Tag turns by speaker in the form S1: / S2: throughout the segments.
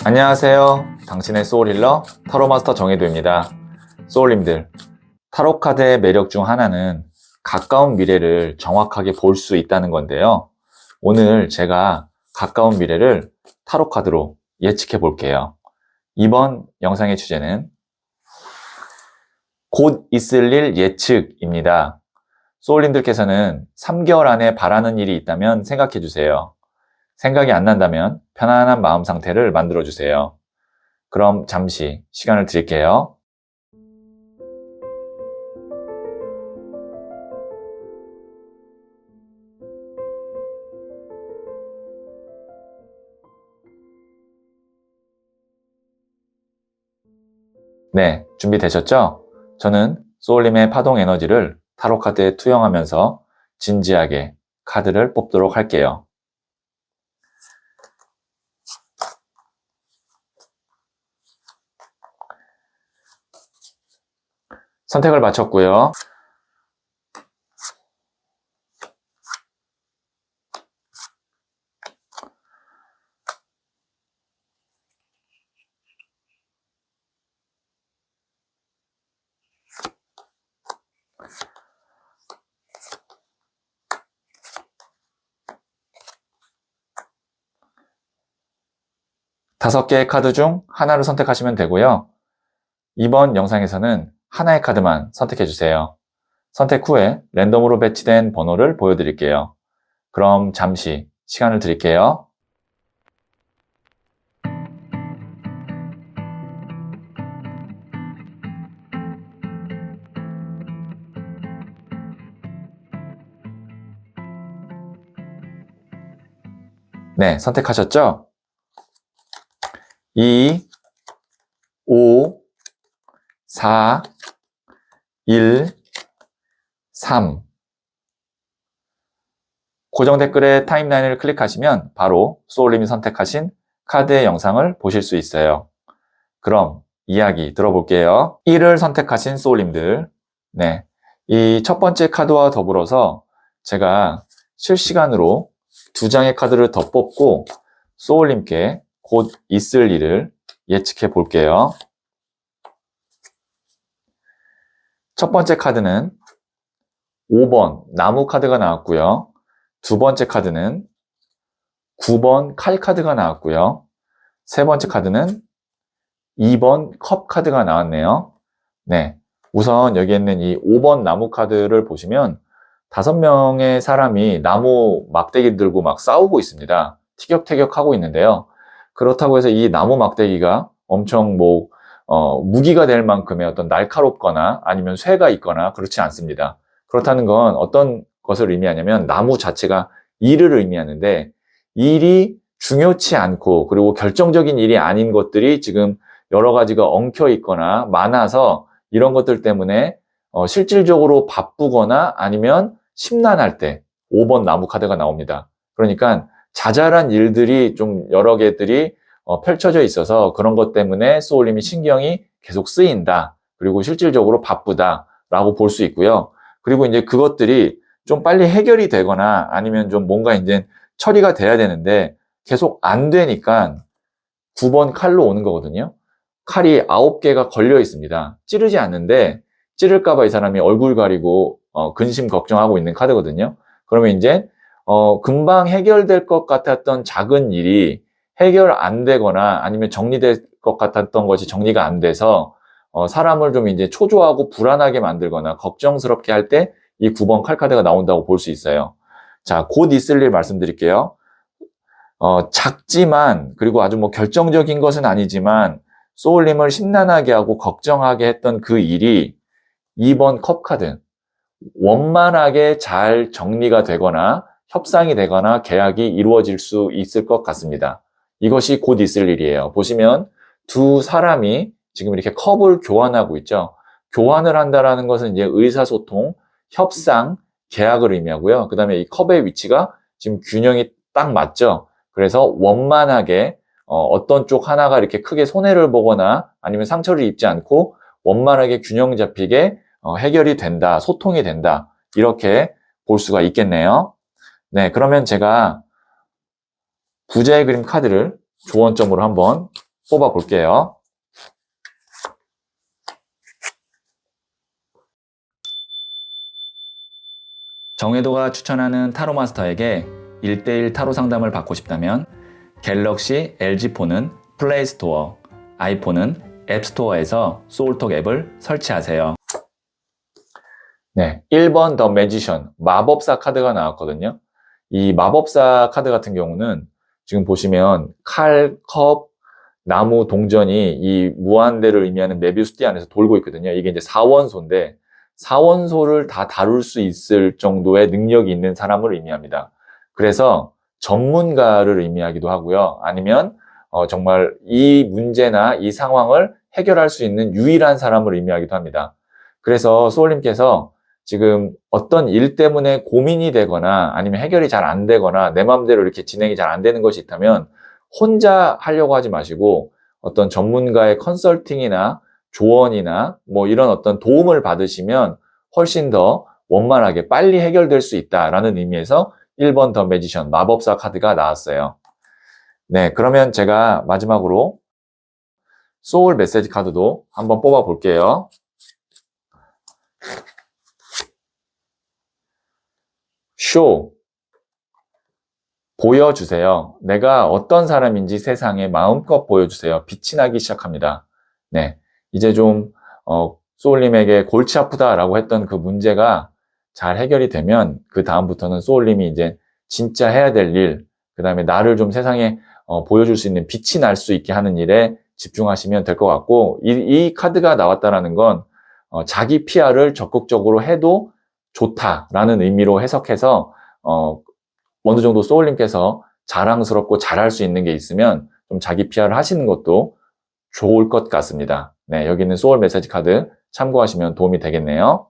S1: 안녕하세요. 당신의 소울힐러 타로마스터 정혜도입니다. 소울님들, 타로 카드의 매력 중 하나는 가까운 미래를 정확하게 볼 수 있다는 건데요. 오늘 제가 가까운 미래를 타로 카드로 예측해 볼게요. 이번 영상의 주제는 곧 있을 일 예측입니다. 소울님들께서는 3개월 안에 바라는 일이 있다면 생각해 주세요. 생각이 안 난다면 편안한 마음 상태를 만들어 주세요. 그럼 잠시 시간을 드릴게요. 네, 준비되셨죠? 저는 소울님의 파동 에너지를 타로 카드에 투영하면서 진지하게 카드를 뽑도록 할게요. 선택을 마쳤고요. 다섯 개의 카드 중 하나를 선택하시면 되고요. 이번 영상에서는 하나의 카드만 선택해 주세요. 선택 후에 랜덤으로 배치된 번호를 보여드릴게요. 그럼 잠시 시간을 드릴게요. 네, 선택하셨죠? 2, 5, 4, 1, 3. 고정 댓글에 타임라인을 클릭하시면 바로 소울님이 선택하신 카드의 영상을 보실 수 있어요. 그럼 이야기 들어볼게요. 1을 선택하신 소울님들. 네, 이 첫 번째 카드와 더불어서 제가 실시간으로 2장의 카드를 더 뽑고 소울님께 곧 있을 일을 예측해 볼게요. 첫 번째 카드는 5번 나무 카드가 나왔고요. 두 번째 카드는 9번 칼 카드가 나왔고요. 세 번째 카드는 2번 컵 카드가 나왔네요. 네, 우선 여기 있는 이 5번 나무 카드를 보시면 5명의 사람이 나무 막대기 들고 막 싸우고 있습니다. 티격태격하고 있는데요. 그렇다고 해서 이 나무 막대기가 엄청 무기가 될 만큼의 어떤 날카롭거나 아니면 쇠가 있거나 그렇지 않습니다. 그렇다는 건 어떤 것을 의미하냐면 나무 자체가 일을 의미하는데 일이 중요치 않고 그리고 결정적인 일이 아닌 것들이 지금 여러 가지가 엉켜 있거나 많아서 이런 것들 때문에 실질적으로 바쁘거나 아니면 심란할 때 5번 나무 카드가 나옵니다. 그러니까 자잘한 일들이 좀 여러 개들이 펼쳐져 있어서 그런 것 때문에 소울님이 신경이 계속 쓰인다. 그리고 실질적으로 바쁘다라고 볼 수 있고요. 그리고 이제 그것들이 좀 빨리 해결이 되거나 아니면 좀 뭔가 이제 처리가 돼야 되는데 계속 안 되니까 9번 칼로 오는 거거든요. 칼이 9개가 걸려 있습니다. 찌르지 않는데 찌를까봐 이 사람이 얼굴 가리고 근심 걱정하고 있는 카드거든요. 그러면 이제 금방 해결될 것 같았던 작은 일이 해결 안 되거나 아니면 정리될 것 같았던 것이 정리가 안 돼서 사람을 좀 이제 초조하고 불안하게 만들거나 걱정스럽게 할 때 이 9번 칼 카드가 나온다고 볼 수 있어요. 자, 곧 있을 일 말씀드릴게요. 작지만 그리고 아주 결정적인 것은 아니지만 소울님을 심란하게 하고 걱정하게 했던 그 일이 2번 컵 카드. 원만하게 잘 정리가 되거나 협상이 되거나 계약이 이루어질 수 있을 것 같습니다. 이것이 곧 있을 일이에요. 보시면 두 사람이 지금 이렇게 컵을 교환하고 있죠. 교환을 한다라는 것은 이제 의사소통, 협상, 계약을 의미하고요. 그 다음에 이 컵의 위치가 지금 균형이 딱 맞죠. 그래서 원만하게 어떤 쪽 하나가 이렇게 크게 손해를 보거나 아니면 상처를 입지 않고 원만하게 균형 잡히게 해결이 된다, 소통이 된다, 이렇게 볼 수가 있겠네요. 네, 그러면 제가 부자의 그림 카드를 조언점으로 한번 뽑아 볼게요. 정혜도가 추천하는 타로 마스터에게 1대1 타로 상담을 받고 싶다면 갤럭시 LG폰은 플레이스토어, 아이폰은 앱스토어에서 소울톡 앱을 설치하세요. 네, 1번 더 매지션, 마법사 카드가 나왔거든요. 이 마법사 카드 같은 경우는 지금 보시면 칼, 컵, 나무, 동전이 이 무한대를 의미하는 메비우스 띠 안에서 돌고 있거든요. 이게 이제 사원소인데 사원소를 다 다룰 수 있을 정도의 능력이 있는 사람을 의미합니다. 그래서 전문가를 의미하기도 하고요. 아니면 정말 이 문제나 이 상황을 해결할 수 있는 유일한 사람을 의미하기도 합니다. 그래서 소울님께서 지금 어떤 일 때문에 고민이 되거나 아니면 해결이 잘 안 되거나 내 마음대로 이렇게 진행이 잘 안 되는 것이 있다면 혼자 하려고 하지 마시고 어떤 전문가의 컨설팅이나 조언이나 뭐 이런 어떤 도움을 받으시면 훨씬 더 원만하게 빨리 해결될 수 있다라는 의미에서 1번 더 매지션 마법사 카드가 나왔어요. 네, 그러면 제가 마지막으로 소울 메시지 카드도 한번 뽑아 볼게요. 쇼 보여주세요. 내가 어떤 사람인지 세상에 마음껏 보여주세요. 빛이 나기 시작합니다. 네, 이제 좀 소울님에게 골치 아프다라고 했던 그 문제가 잘 해결이 되면 그 다음부터는 소울님이 이제 진짜 해야 될 일, 그 다음에 나를 좀 세상에 보여줄 수 있는 빛이 날 수 있게 하는 일에 집중하시면 될 것 같고 이 카드가 나왔다라는 건 자기 PR을 적극적으로 해도 좋다라는 의미로 해석해서 어느 정도 소울님께서 자랑스럽고 잘할 수 있는 게 있으면 좀 자기 PR을 하시는 것도 좋을 것 같습니다. 네, 여기 있는 소울 메시지 카드 참고하시면 도움이 되겠네요.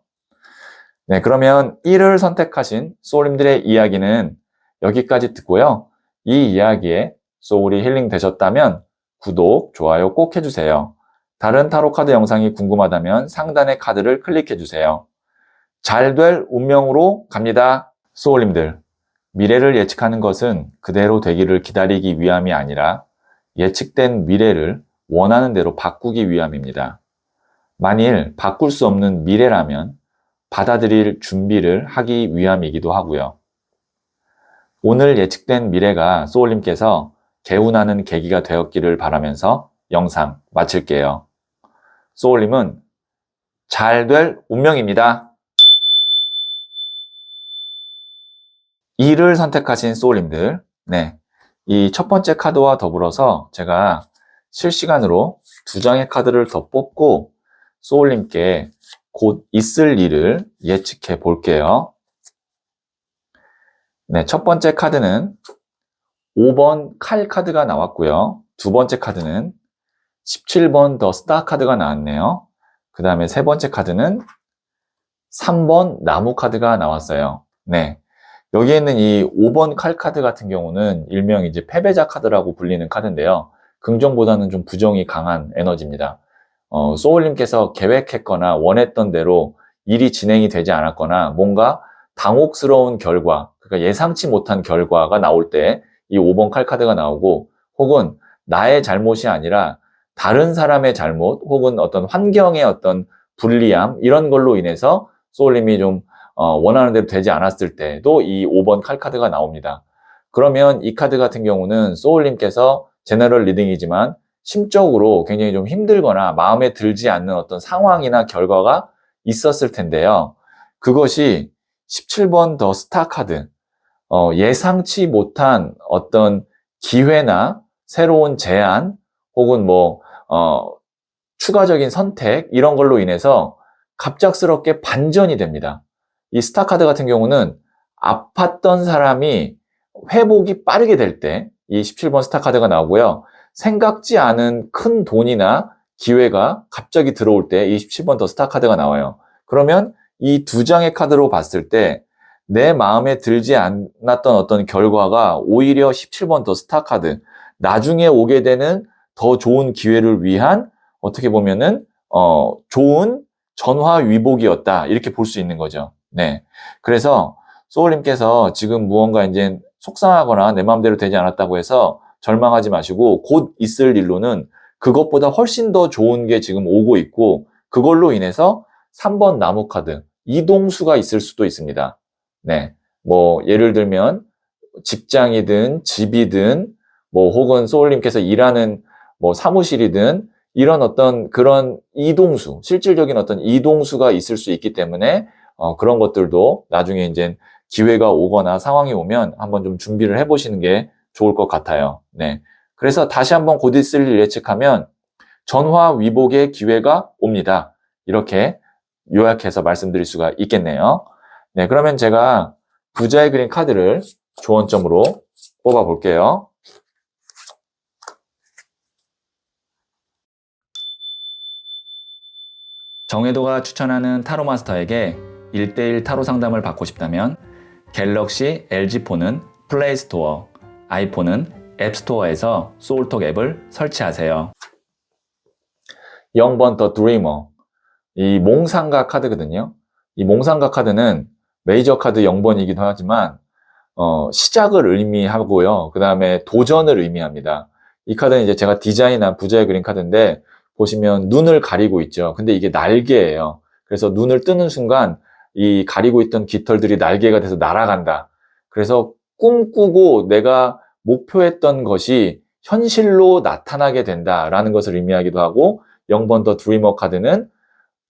S1: 네, 그러면 1을 선택하신 소울님들의 이야기는 여기까지 듣고요. 이 이야기에 소울이 힐링 되셨다면 구독, 좋아요 꼭 해주세요. 다른 타로 카드 영상이 궁금하다면 상단의 카드를 클릭해주세요. 잘 될 운명으로 갑니다. 소울님들, 미래를 예측하는 것은 그대로 되기를 기다리기 위함이 아니라 예측된 미래를 원하는 대로 바꾸기 위함입니다. 만일 바꿀 수 없는 미래라면 받아들일 준비를 하기 위함이기도 하고요. 오늘 예측된 미래가 소울님께서 개운하는 계기가 되었기를 바라면서 영상 마칠게요. 소울님은 잘 될 운명입니다. 2를 선택하신 소울님들, 네, 이 첫 번째 카드와 더불어서 제가 실시간으로 2장의 카드를 더 뽑고 소울님께 곧 있을 일을 예측해 볼게요. 네, 첫 번째 카드는 5번 칼 카드가 나왔고요. 두 번째 카드는 17번 더 스타 카드가 나왔네요. 그 다음에 세 번째 카드는 3번 나무 카드가 나왔어요. 네. 여기에 있는 이 5번 칼 카드 같은 경우는 일명 이제 패배자 카드라고 불리는 카드인데요. 긍정보다는 좀 부정이 강한 에너지입니다. 소울님께서 계획했거나 원했던 대로 일이 진행이 되지 않았거나 뭔가 당혹스러운 결과, 그러니까 예상치 못한 결과가 나올 때 이 5번 칼 카드가 나오고 혹은 나의 잘못이 아니라 다른 사람의 잘못 혹은 어떤 환경의 어떤 불리함 이런 걸로 인해서 소울님이 좀 원하는 대로 되지 않았을 때도 이 5번 칼 카드가 나옵니다. 그러면 이 카드 같은 경우는 소울님께서 제너럴 리딩이지만 심적으로 굉장히 좀 힘들거나 마음에 들지 않는 어떤 상황이나 결과가 있었을 텐데요. 그것이 17번 더 스타 카드, 예상치 못한 어떤 기회나 새로운 제안 혹은 추가적인 선택 이런 걸로 인해서 갑작스럽게 반전이 됩니다. 이 스타 카드 같은 경우는 아팠던 사람이 회복이 빠르게 될 때 이 17번 스타 카드가 나오고요. 생각지 않은 큰 돈이나 기회가 갑자기 들어올 때 이 17번 더 스타 카드가 나와요. 그러면 이 두 장의 카드로 봤을 때 내 마음에 들지 않았던 어떤 결과가 오히려 17번 더 스타 카드, 나중에 오게 되는 더 좋은 기회를 위한 어떻게 보면은 좋은 전화위복이었다 이렇게 볼 수 있는 거죠. 네, 그래서 소울님께서 지금 무언가 이제 속상하거나 내 마음대로 되지 않았다고 해서 절망하지 마시고 곧 있을 일로는 그것보다 훨씬 더 좋은 게 지금 오고 있고, 그걸로 인해서 3번 나무 카드, 이동수가 있을 수도 있습니다. 네. 뭐, 예를 들면, 직장이든, 집이든, 뭐, 혹은 소울님께서 일하는 뭐, 사무실이든, 이런 어떤 그런 이동수, 실질적인 어떤 이동수가 있을 수 있기 때문에, 그런 것들도 나중에 이제 기회가 오거나 상황이 오면 한번 좀 준비를 해보시는 게 좋을 것 같아요. 네. 그래서 다시 한번 곧 있을 일 예측하면 전화 위복의 기회가 옵니다. 이렇게 요약해서 말씀드릴 수가 있겠네요. 네, 그러면 제가 부자의 그린 카드를 조언점으로 뽑아 볼게요. 정혜도가 추천하는 타로 마스터에게 1대1 타로 상담을 받고 싶다면 갤럭시 LG폰은 플레이스토어, 아이폰은 앱스토어에서 소울톡 앱을 설치하세요. 0번 더 드리머, 이 몽상가 카드거든요. 이 몽상가 카드는 메이저 카드 0번이기도 하지만 시작을 의미하고요. 그 다음에 도전을 의미합니다. 이 카드는 이제 제가 디자인한 부자의 그린 카드인데 보시면 눈을 가리고 있죠. 근데 이게 날개예요. 그래서 눈을 뜨는 순간 이 가리고 있던 깃털들이 날개가 돼서 날아간다. 그래서 꿈꾸고 내가 목표했던 것이 현실로 나타나게 된다라는 것을 의미하기도 하고 0번 더 드리머 카드는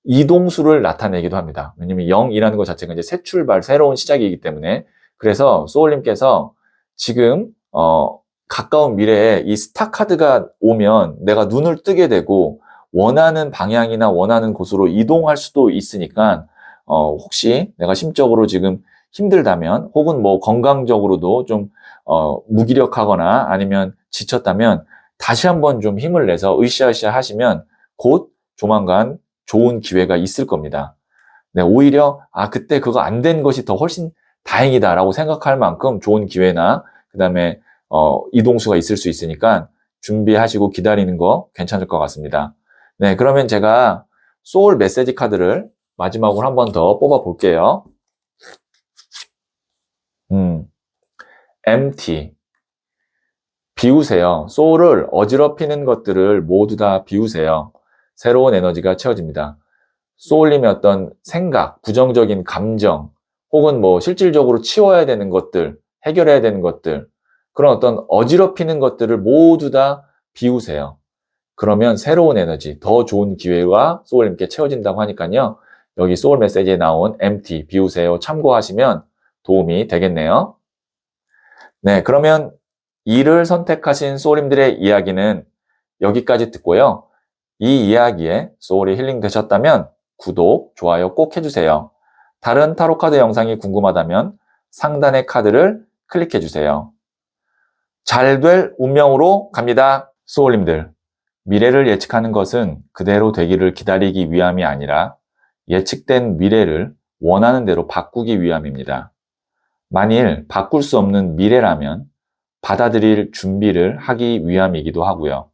S1: 이동수를 나타내기도 합니다. 왜냐면 0이라는 것 자체가 이제 새 출발, 새로운 시작이기 때문에. 그래서 소울님께서 지금 가까운 미래에 이 스타 카드가 오면 내가 눈을 뜨게 되고 원하는 방향이나 원하는 곳으로 이동할 수도 있으니까 혹시 내가 심적으로 지금 힘들다면 혹은 뭐 건강적으로도 좀 무기력하거나 아니면 지쳤다면 다시 한번 좀 힘을 내서 으쌰으쌰 하시면 곧 조만간 좋은 기회가 있을 겁니다. 네, 오히려 그때 그거 안 된 것이 더 훨씬 다행이다라고 생각할 만큼 좋은 기회나 그다음에 이동수가 있을 수 있으니까 준비하시고 기다리는 거 괜찮을 것 같습니다. 네, 그러면 제가 소울 메시지 카드를 마지막으로 한 번 더 뽑아 볼게요. empty. 비우세요. 소울을 어지럽히는 것들을 모두 다 비우세요. 새로운 에너지가 채워집니다. 소울님의 어떤 생각, 부정적인 감정, 혹은 뭐 실질적으로 치워야 되는 것들, 해결해야 되는 것들, 그런 어떤 어지럽히는 것들을 모두 다 비우세요. 그러면 새로운 에너지, 더 좋은 기회가 소울님께 채워진다고 하니까요. 여기 소울 메시지에 나온 empty, 비우세요 참고하시면 도움이 되겠네요. 네, 그러면 이를 선택하신 소울님들의 이야기는 여기까지 듣고요. 이 이야기에 소울이 힐링 되셨다면 구독, 좋아요 꼭 해주세요. 다른 타로카드 영상이 궁금하다면 상단의 카드를 클릭해주세요. 잘 될 운명으로 갑니다. 소울님들, 미래를 예측하는 것은 그대로 되기를 기다리기 위함이 아니라 예측된 미래를 원하는 대로 바꾸기 위함입니다. 만일 바꿀 수 없는 미래라면 받아들일 준비를 하기 위함이기도 하고요.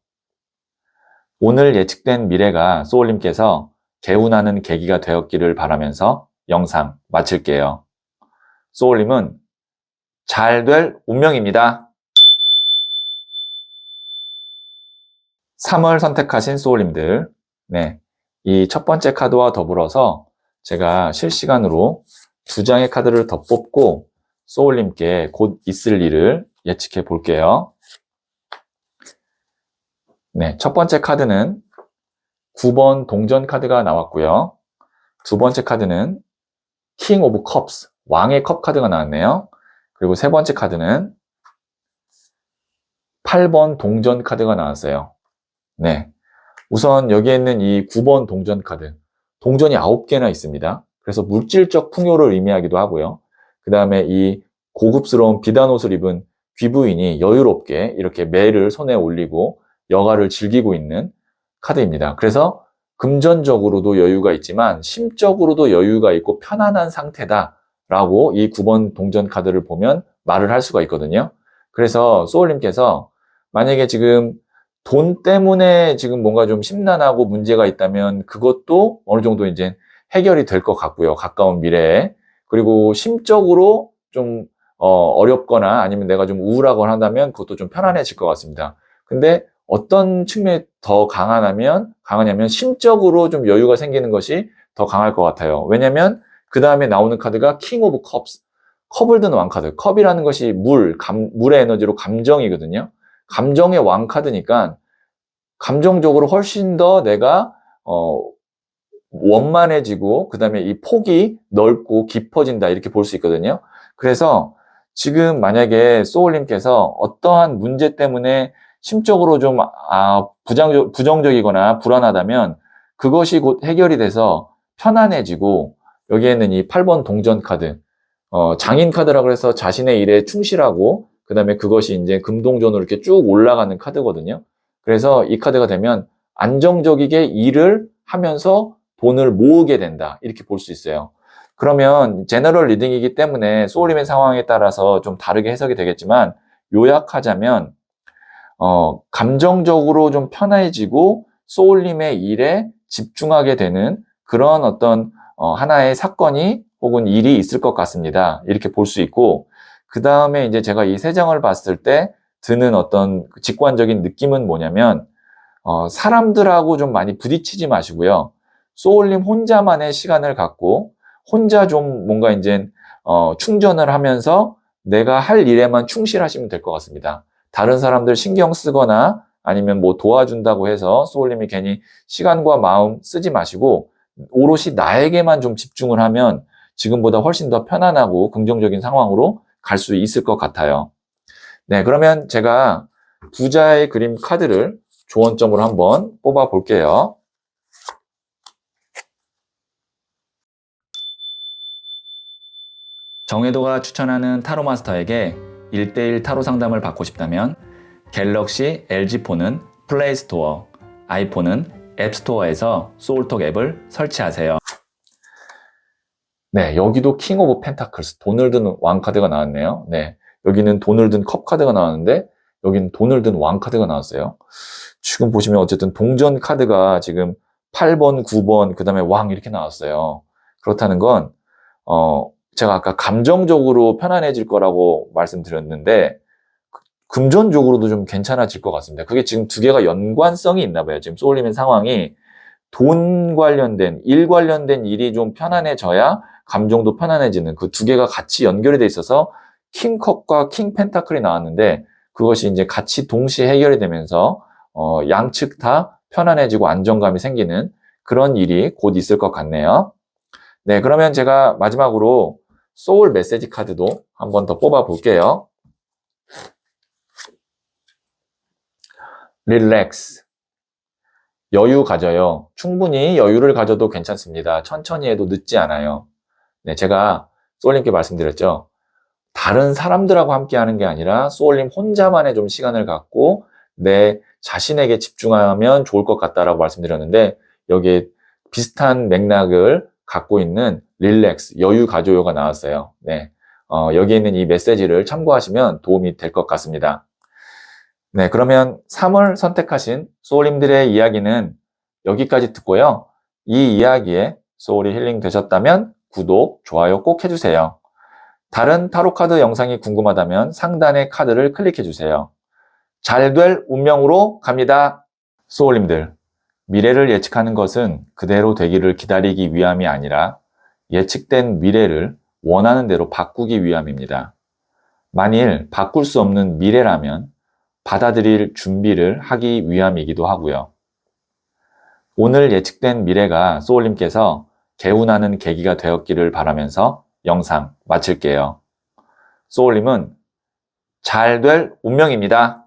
S1: 오늘 예측된 미래가 소울님께서 개운하는 계기가 되었기를 바라면서 영상 마칠게요. 소울님은 잘 될 운명입니다. 3월 선택하신 소울님들, 네, 이 첫 번째 카드와 더불어서 제가 실시간으로 2장의 카드를 더 뽑고 소울님께 곧 있을 일을 예측해 볼게요. 네, 첫 번째 카드는 9번 동전 카드가 나왔고요. 두 번째 카드는 킹 오브 컵스, 왕의 컵 카드가 나왔네요. 그리고 세 번째 카드는 8번 동전 카드가 나왔어요. 네, 우선 여기에 있는 이 9번 동전 카드, 동전이 9개나 있습니다. 그래서 물질적 풍요를 의미하기도 하고요. 그 다음에 이 고급스러운 비단 옷을 입은 귀부인이 여유롭게 이렇게 매를 손에 올리고 여가를 즐기고 있는 카드입니다. 그래서 금전적으로도 여유가 있지만 심적으로도 여유가 있고 편안한 상태다라고 이 9번 동전 카드를 보면 말을 할 수가 있거든요. 그래서 소울님께서 만약에 지금 돈 때문에 지금 뭔가 좀 심란하고 문제가 있다면 그것도 어느 정도 이제 해결이 될 것 같고요. 가까운 미래에. 그리고 심적으로 좀 어렵거나 아니면 내가 좀 우울하거나 한다면 그것도 좀 편안해질 것 같습니다. 근데 어떤 측면에 더 강하냐면 심적으로 좀 여유가 생기는 것이 더 강할 것 같아요. 왜냐면 그 다음에 나오는 카드가 킹 오브 컵스, 컵을 든 왕카드. 컵이라는 것이 물의 에너지로 감정이거든요. 감정의 왕카드니까 감정적으로 훨씬 더 내가 원만해지고 그 다음에 이 폭이 넓고 깊어진다 이렇게 볼 수 있거든요. 그래서 지금 만약에 소울님께서 어떠한 문제 때문에 심적으로 좀 부정적이거나 불안하다면 그것이 곧 해결이 돼서 편안해지고, 여기에는 이 8번 동전 카드, 장인 카드라고 해서 자신의 일에 충실하고 그 다음에 그것이 이제 금동전으로 이렇게 쭉 올라가는 카드거든요. 그래서 이 카드가 되면 안정적이게 일을 하면서 돈을 모으게 된다 이렇게 볼 수 있어요. 그러면 제너럴 리딩이기 때문에 소울님의 상황에 따라서 좀 다르게 해석이 되겠지만, 요약하자면 감정적으로 좀 편해지고 소울님의 일에 집중하게 되는 그런 어떤 하나의 사건이 혹은 일이 있을 것 같습니다. 이렇게 볼 수 있고, 그 다음에 이제 제가 이 세 장을 봤을 때 드는 어떤 직관적인 느낌은 뭐냐면, 사람들하고 좀 많이 부딪히지 마시고요. 소울님 혼자만의 시간을 갖고 혼자 좀 뭔가 이제 충전을 하면서 내가 할 일에만 충실하시면 될 것 같습니다. 다른 사람들 신경 쓰거나 아니면 뭐 도와준다고 해서 소울님이 괜히 시간과 마음 쓰지 마시고 오롯이 나에게만 좀 집중을 하면 지금보다 훨씬 더 편안하고 긍정적인 상황으로 갈 수 있을 것 같아요. 네, 그러면 제가 부자의 그림 카드를 조언점으로 한번 뽑아 볼게요. 정혜도가 추천하는 타로 마스터에게 1:1 타로 상담을 받고 싶다면 갤럭시 LG폰은 플레이스토어, 아이폰은 앱스토어에서 소울톡 앱을 설치하세요. 네, 여기도 킹 오브 펜타클스, 돈을 든 왕 카드가 나왔네요. 네, 여기는 돈을 든 컵 카드가 나왔는데 여기는 돈을 든 왕 카드가 나왔어요. 지금 보시면 어쨌든 동전 카드가 지금 8번, 9번, 그 다음에 왕 이렇게 나왔어요. 그렇다는 건 제가 아까 감정적으로 편안해질 거라고 말씀드렸는데 금전적으로도 좀 괜찮아질 것 같습니다. 그게 지금 두 개가 연관성이 있나 봐요. 지금 소울님의 상황이 돈 관련된, 일 관련된 일이 좀 편안해져야 감정도 편안해지는 그 두 개가 같이 연결이 돼 있어서 킹컵과 킹 펜타클이 나왔는데 그것이 이제 같이 동시에 해결이 되면서 양측 다 편안해지고 안정감이 생기는 그런 일이 곧 있을 것 같네요. 네, 그러면 제가 마지막으로 소울 메시지 카드도 한 번 더 뽑아 볼게요. 릴렉스. 여유 가져요. 충분히 여유를 가져도 괜찮습니다. 천천히 해도 늦지 않아요. 네, 제가 소울님께 말씀드렸죠. 다른 사람들하고 함께 하는 게 아니라 소울님 혼자만의 좀 시간을 갖고 내 자신에게 집중하면 좋을 것 같다라고 말씀드렸는데 여기에 비슷한 맥락을 갖고 있는 릴렉스, 여유 가져요가 나왔어요. 네, 여기에 있는 이 메시지를 참고하시면 도움이 될 것 같습니다. 네, 그러면 3을 선택하신 소울님들의 이야기는 여기까지 듣고요. 이 이야기에 소울이 힐링 되셨다면 구독, 좋아요 꼭 해주세요. 다른 타로카드 영상이 궁금하다면 상단의 카드를 클릭해주세요. 잘 될 운명으로 갑니다. 소울님들, 미래를 예측하는 것은 그대로 되기를 기다리기 위함이 아니라 예측된 미래를 원하는 대로 바꾸기 위함입니다. 만일 바꿀 수 없는 미래라면 받아들일 준비를 하기 위함이기도 하고요. 오늘 예측된 미래가 소울님께서 개운하는 계기가 되었기를 바라면서 영상 마칠게요. 소울님은 잘 될 운명입니다.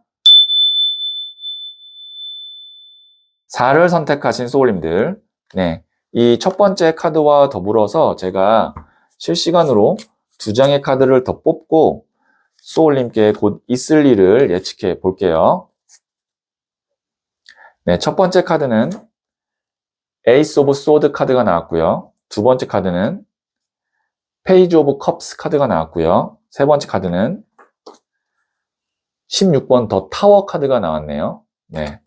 S1: 4를 선택하신 소울님들, 네, 이 첫 번째 카드와 더불어서 제가 실시간으로 2장의 카드를 더 뽑고 소울님께 곧 있을 일을 예측해 볼게요. 네, 첫 번째 카드는 에이스 오브 소드 카드가 나왔고요. 두 번째 카드는 페이지 오브 컵스 카드가 나왔고요. 세 번째 카드는 16번 더 타워 카드가 나왔네요. 네,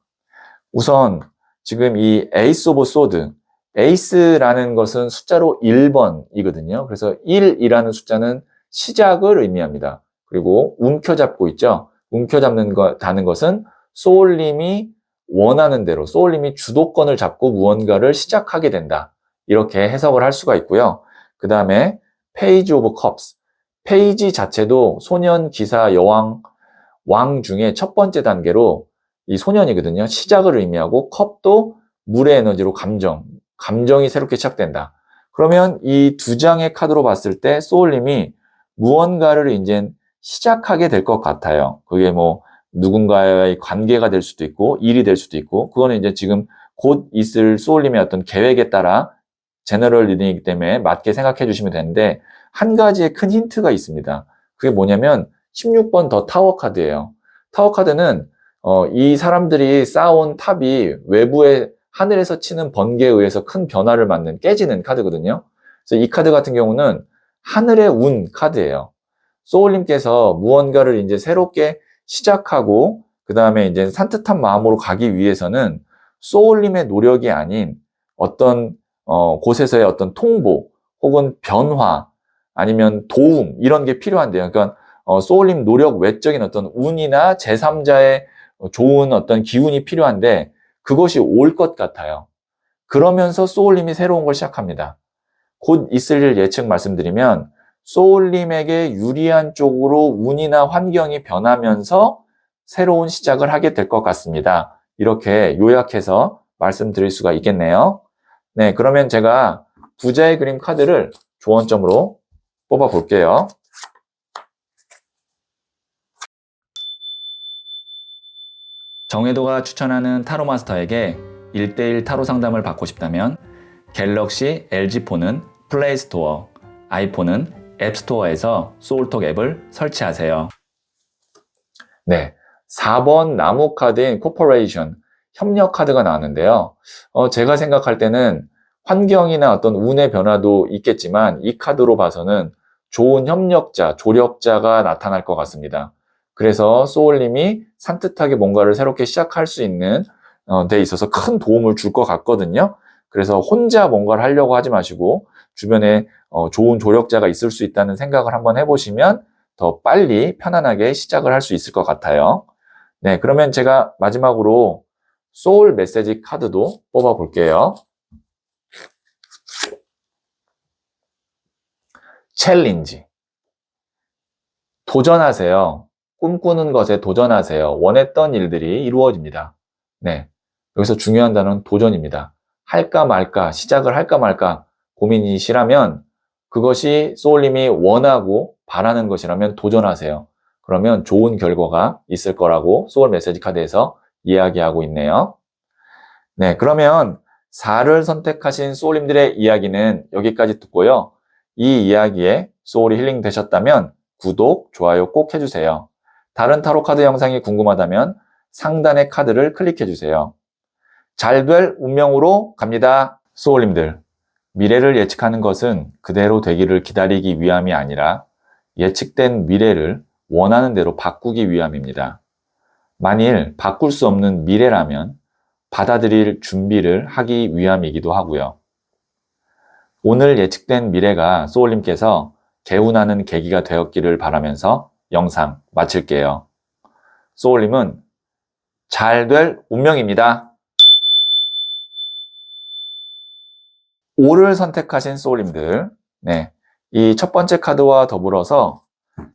S1: 우선 지금 이 에이스 오브 소드, 에이스라는 것은 숫자로 1번이거든요. 그래서 1이라는 숫자는 시작을 의미합니다. 그리고 움켜잡고 있죠. 움켜잡다는 것은 소울님이 원하는 대로 소울님이 주도권을 잡고 무언가를 시작하게 된다. 이렇게 해석을 할 수가 있고요. 그 다음에 페이지 오브 컵스. 페이지 자체도 소년, 기사, 여왕, 왕 중에 첫 번째 단계로 이 소년이거든요. 시작을 의미하고 컵도 물의 에너지로 감정이 새롭게 시작된다. 그러면 이 두 장의 카드로 봤을 때 소울님이 무언가를 이제 시작하게 될 것 같아요. 그게 뭐 누군가의 관계가 될 수도 있고 일이 될 수도 있고 그거는 이제 지금 곧 있을 소울님의 어떤 계획에 따라 제너럴 리딩이기 때문에 맞게 생각해 주시면 되는데 한 가지의 큰 힌트가 있습니다. 그게 뭐냐면 16번 더 타워 카드예요. 타워 카드는 이 사람들이 쌓아온 탑이 외부의 하늘에서 치는 번개에 의해서 큰 변화를 맞는 깨지는 카드거든요. 그래서 이 카드 같은 경우는 하늘의 운 카드예요. 소울님께서 무언가를 이제 새롭게 시작하고 그 다음에 이제 산뜻한 마음으로 가기 위해서는 소울님의 노력이 아닌 어떤 곳에서의 어떤 통보 혹은 변화 아니면 도움 이런 게 필요한데요. 그러니까 소울님 노력 외적인 어떤 운이나 제3자의 좋은 어떤 기운이 필요한데 그것이 올 것 같아요. 그러면서 소울님이 새로운 걸 시작합니다. 곧 있을 일 예측 말씀드리면 소울님에게 유리한 쪽으로 운이나 환경이 변하면서 새로운 시작을 하게 될 것 같습니다. 이렇게 요약해서 말씀드릴 수가 있겠네요. 네, 그러면 제가 부자의 그림 카드를 조언점으로 뽑아 볼게요. 정혜도가 추천하는 타로 마스터에게 1:1 타로 상담을 받고 싶다면 갤럭시 LG폰은 플레이스토어, 아이폰은 앱스토어에서 소울톡 앱을 설치하세요. 네, 4번 나무 카드인 코퍼레이션, 협력 카드가 나왔는데요. 제가 생각할 때는 환경이나 어떤 운의 변화도 있겠지만 이 카드로 봐서는 좋은 협력자, 조력자가 나타날 것 같습니다. 그래서 소울님이 산뜻하게 뭔가를 새롭게 시작할 수 있는 데 있어서 큰 도움을 줄 것 같거든요. 그래서 혼자 뭔가를 하려고 하지 마시고 주변에 좋은 조력자가 있을 수 있다는 생각을 한번 해보시면 더 빨리 편안하게 시작을 할 수 있을 것 같아요. 네, 그러면 제가 마지막으로 소울 메시지 카드도 뽑아 볼게요. 챌린지. 도전하세요. 꿈꾸는 것에 도전하세요. 원했던 일들이 이루어집니다. 네, 여기서 중요한 단어는 도전입니다. 할까 말까, 시작을 할까 말까 고민이시라면 그것이 소울님이 원하고 바라는 것이라면 도전하세요. 그러면 좋은 결과가 있을 거라고 소울 메시지 카드에서 이야기하고 있네요. 네, 그러면 4를 선택하신 소울님들의 이야기는 여기까지 듣고요. 이 이야기에 소울이 힐링 되셨다면 구독, 좋아요 꼭 해주세요. 다른 타로 카드 영상이 궁금하다면 상단의 카드를 클릭해주세요. 잘 될 운명으로 갑니다. 소울님들, 미래를 예측하는 것은 그대로 되기를 기다리기 위함이 아니라 예측된 미래를 원하는 대로 바꾸기 위함입니다. 만일 바꿀 수 없는 미래라면 받아들일 준비를 하기 위함이기도 하고요. 오늘 예측된 미래가 소울님께서 개운하는 계기가 되었기를 바라면서 영상 마칠게요. 소울님은 잘 될 운명입니다. 5를 선택하신 소울님들, 네, 이 첫 번째 카드와 더불어서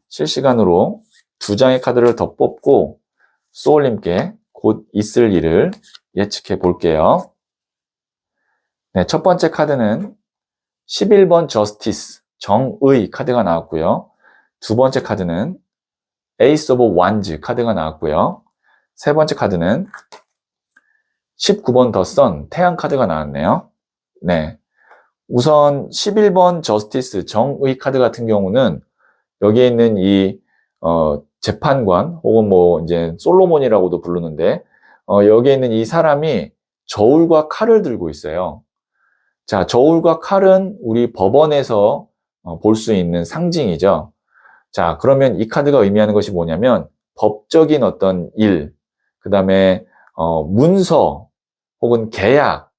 S1: 실시간으로 2장의 카드를 더 뽑고 소울님께 곧 있을 일을 예측해 볼게요. 네, 첫 번째 카드는 11번 저스티스, 정의 카드가 나왔고요. 두 번째 카드는 에이스 오브 완즈 카드가 나왔고요. 세 번째 카드는 19번 더 선, 태양 카드가 나왔네요. 네. 우선 11번 저스티스, 정의 카드 같은 경우는 여기에 있는 이 재판관 혹은 뭐 이제 솔로몬이라고도 부르는데 여기에 있는 이 사람이 저울과 칼을 들고 있어요. 자, 저울과 칼은 우리 법원에서 볼 수 있는 상징이죠. 자, 그러면 이 카드가 의미하는 것이 뭐냐면 법적인 어떤 일, 그 다음에 문서 혹은 계약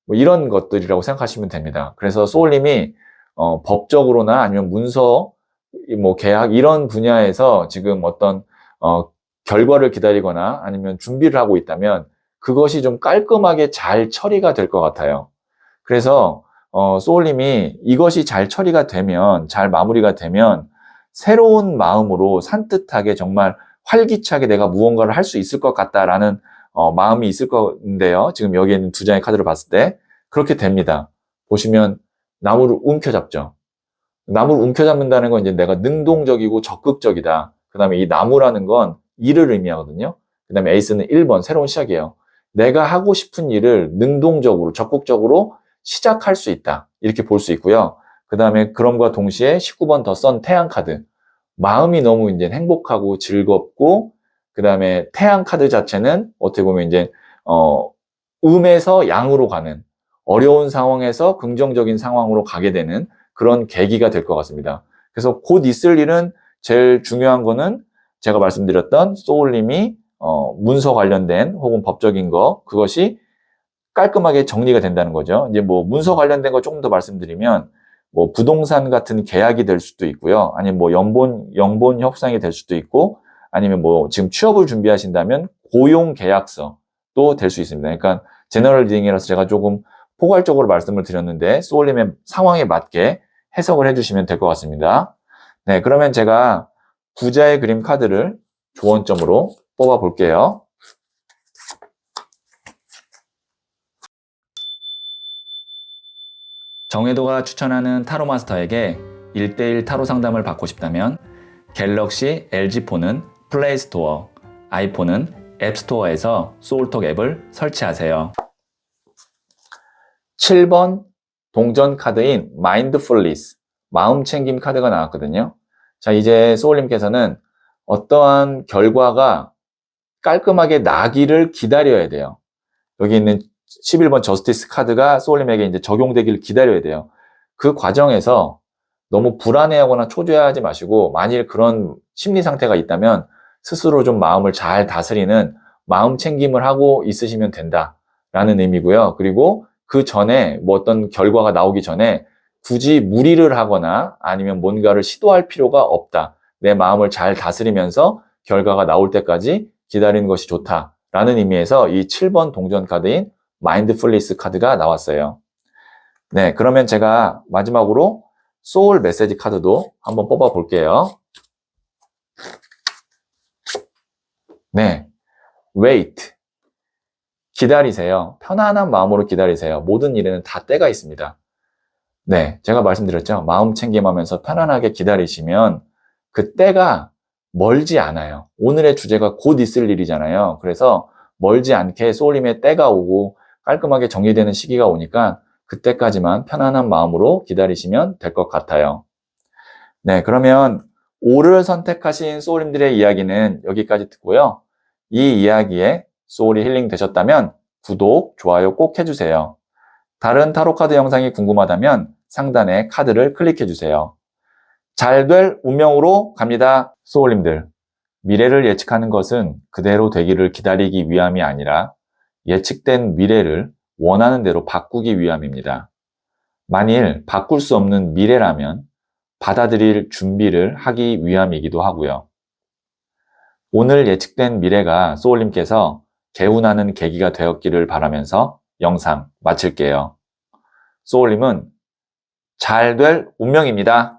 S1: 뭐 이런 것들이라고 생각하시면 됩니다. 그래서 소울님이 법적으로나 아니면 문서, 뭐 계약 이런 분야에서 지금 어떤 결과를 기다리거나 아니면 준비를 하고 있다면 그것이 좀 깔끔하게 잘 처리가 될 것 같아요. 그래서 소울님이 이것이 잘 처리가 되면, 잘 마무리가 되면 새로운 마음으로 산뜻하게 정말 활기차게 내가 무언가를 할 수 있을 것 같다라는 마음이 있을 건데요. 지금 여기에 있는 두 장의 카드를 봤을 때 그렇게 됩니다. 보시면 나무를 움켜잡죠. 나무를 움켜잡는다는 건 이제 내가 능동적이고 적극적이다. 그 다음에 이 나무라는 건 일을 의미하거든요. 그 다음에 에이스는 1번, 새로운 시작이에요. 내가 하고 싶은 일을 능동적으로, 적극적으로 시작할 수 있다. 이렇게 볼 수 있고요. 그 다음에 그럼과 동시에 19번 더 선 태양 카드. 마음이 너무 이제 행복하고 즐겁고, 그 다음에 태양 카드 자체는 어떻게 보면 이제, 음에서 양으로 가는, 어려운 상황에서 긍정적인 상황으로 가게 되는 그런 계기가 될 것 같습니다. 그래서 곧 있을 일은 제일 중요한 거는 제가 말씀드렸던 소울님이 문서 관련된 혹은 법적인 거, 그것이 깔끔하게 정리가 된다는 거죠. 이제 뭐 문서 관련된 거 조금 더 말씀드리면 뭐 부동산 같은 계약이 될 수도 있고요. 아니면 뭐 영본 협상이 될 수도 있고, 아니면 뭐 지금 취업을 준비하신다면 고용 계약서도 될 수 있습니다. 그러니까 제너럴 리딩이라서 제가 조금 포괄적으로 말씀을 드렸는데 소울님의 상황에 맞게 해석을 해주시면 될 것 같습니다. 네, 그러면 제가 부자의 그림 카드를 조언점으로 뽑아 볼게요. 정혜도가 추천하는 타로 마스터에게 1대1 타로 상담을 받고 싶다면 갤럭시 LG폰은 플레이스토어, 아이폰은 앱스토어에서 소울톡 앱을 설치하세요. 7번 동전 카드인 마인드풀리스, 마음챙김 카드가 나왔거든요. 자, 이제 소울님께서는 어떠한 결과가 깔끔하게 나기를 기다려야 돼요. 여기 있는 11번 저스티스 카드가 소울님에게 이제 적용되기를 기다려야 돼요. 그 과정에서 너무 불안해하거나 초조해하지 마시고, 만일 그런 심리 상태가 있다면 스스로 좀 마음을 잘 다스리는 마음 챙김을 하고 있으시면 된다라는 의미고요. 그리고 그 전에 뭐 어떤 결과가 나오기 전에 굳이 무리를 하거나 아니면 뭔가를 시도할 필요가 없다. 내 마음을 잘 다스리면서 결과가 나올 때까지 기다리는 것이 좋다라는 의미에서 이 7번 동전 카드인 마인드풀리스 카드가 나왔어요. 네, 그러면 제가 마지막으로 소울 메시지 카드도 한번 뽑아 볼게요. 네, wait. 기다리세요. 편안한 마음으로 기다리세요. 모든 일에는 다 때가 있습니다. 네, 제가 말씀드렸죠. 마음 챙김하면서 편안하게 기다리시면 그 때가 멀지 않아요. 오늘의 주제가 곧 있을 일이잖아요. 그래서 멀지 않게 소울님의 때가 오고 깔끔하게 정리되는 시기가 오니까 그때까지만 편안한 마음으로 기다리시면 될 것 같아요. 네, 그러면 오를 선택하신 소울님들의 이야기는 여기까지 듣고요. 이 이야기에 소울이 힐링 되셨다면 구독, 좋아요 꼭 해주세요. 다른 타로카드 영상이 궁금하다면 상단에 카드를 클릭해주세요. 잘 될 운명으로 갑니다. 소울님들, 미래를 예측하는 것은 그대로 되기를 기다리기 위함이 아니라 예측된 미래를 원하는 대로 바꾸기 위함입니다. 만일 바꿀 수 없는 미래라면 받아들일 준비를 하기 위함이기도 하고요. 오늘 예측된 미래가 소울님께서 개운하는 계기가 되었기를 바라면서 영상 마칠게요. 소울님은 잘 될 운명입니다.